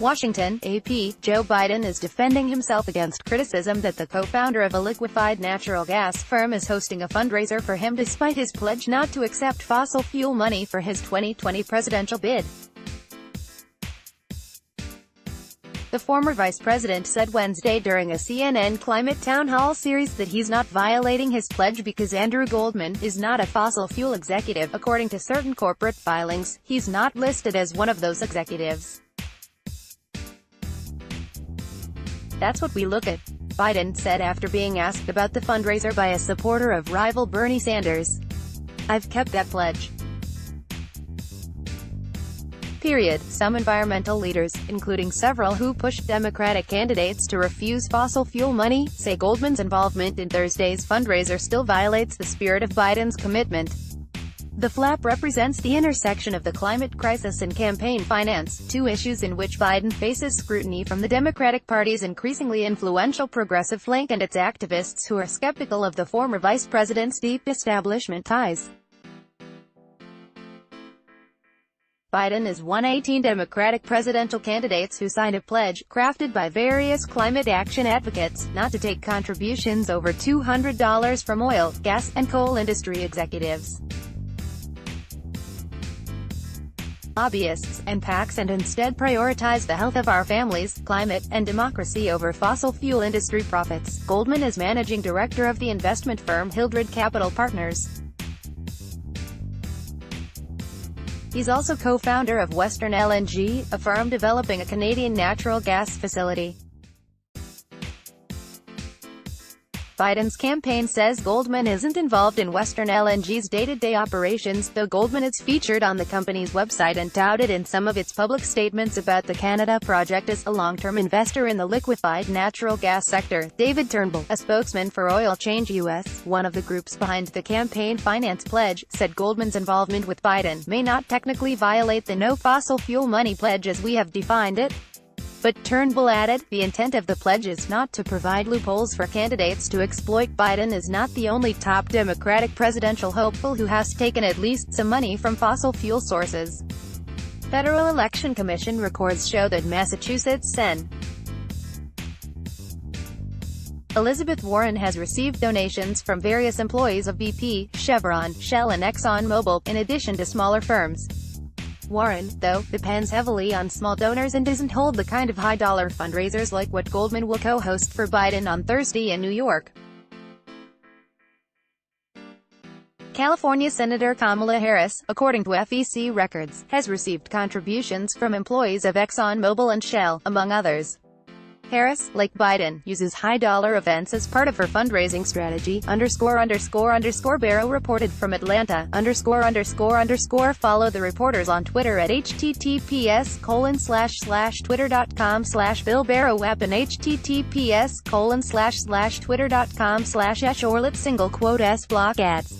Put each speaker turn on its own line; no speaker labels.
Washington, AP, Joe Biden is defending himself against criticism that the co-founder of a liquefied natural gas firm is hosting a fundraiser for him despite his pledge not to accept fossil fuel money for his 2020 presidential bid. The former vice president said Wednesday during a CNN climate town hall series that he's not violating his pledge because Andrew Goldman is not a fossil fuel executive. According to certain corporate filings, he's not listed as one of those executives. That's what we look at, Biden said after being asked about the fundraiser by a supporter of rival Bernie Sanders. I've kept that pledge. Period. Some environmental leaders, including several who pushed Democratic candidates to refuse fossil fuel money, say Goldman's involvement in Thursday's fundraiser still violates the spirit of Biden's commitment. The flap represents the intersection of the climate crisis and campaign finance, two issues in which Biden faces scrutiny from the Democratic Party's increasingly influential progressive flank and its activists who are skeptical of the former vice president's deep establishment ties. Biden is one of 18 Democratic presidential candidates who signed a pledge, crafted by various climate action advocates, not to take contributions over $200 from oil, gas, and coal industry executives, lobbyists, and PACs, and instead prioritize the health of our families, climate, and democracy over fossil fuel industry profits. Goldman is managing director of the investment firm Hildred Capital Partners. He's also co-founder of Western LNG, a firm developing a Canadian natural gas facility. Biden's campaign says Goldman isn't involved in Western LNG's day-to-day operations, though Goldman is featured on the company's website and touted in some of its public statements about the Canada project as a long-term investor in the liquefied natural gas sector. David Turnbull, a spokesman for Oil Change US, one of the groups behind the campaign finance pledge, said Goldman's involvement with Biden may not technically violate the no fossil fuel money pledge as we have defined it. But Turnbull added, the intent of the pledge is not to provide loopholes for candidates to exploit. Biden is not the only top Democratic presidential hopeful who has taken at least some money from fossil fuel sources. Federal Election Commission records show that Massachusetts Sen. Elizabeth Warren has received donations from various employees of BP, Chevron, Shell and ExxonMobil, in addition to smaller firms. Warren, though, depends heavily on small donors and doesn't hold the kind of high-dollar fundraisers like what Goldman will co-host for Biden on Thursday in New York. California Senator Kamala Harris, according to FEC records, has received contributions from employees of ExxonMobil and Shell, among others. Harris, like Biden, uses high-dollar events as part of her fundraising strategy. ____Barrow reported from Atlanta. ____. Follow the reporters on Twitter at https://twitter.com/Bill Barrow app and https://twitter.com/Orlet single quote s block ads.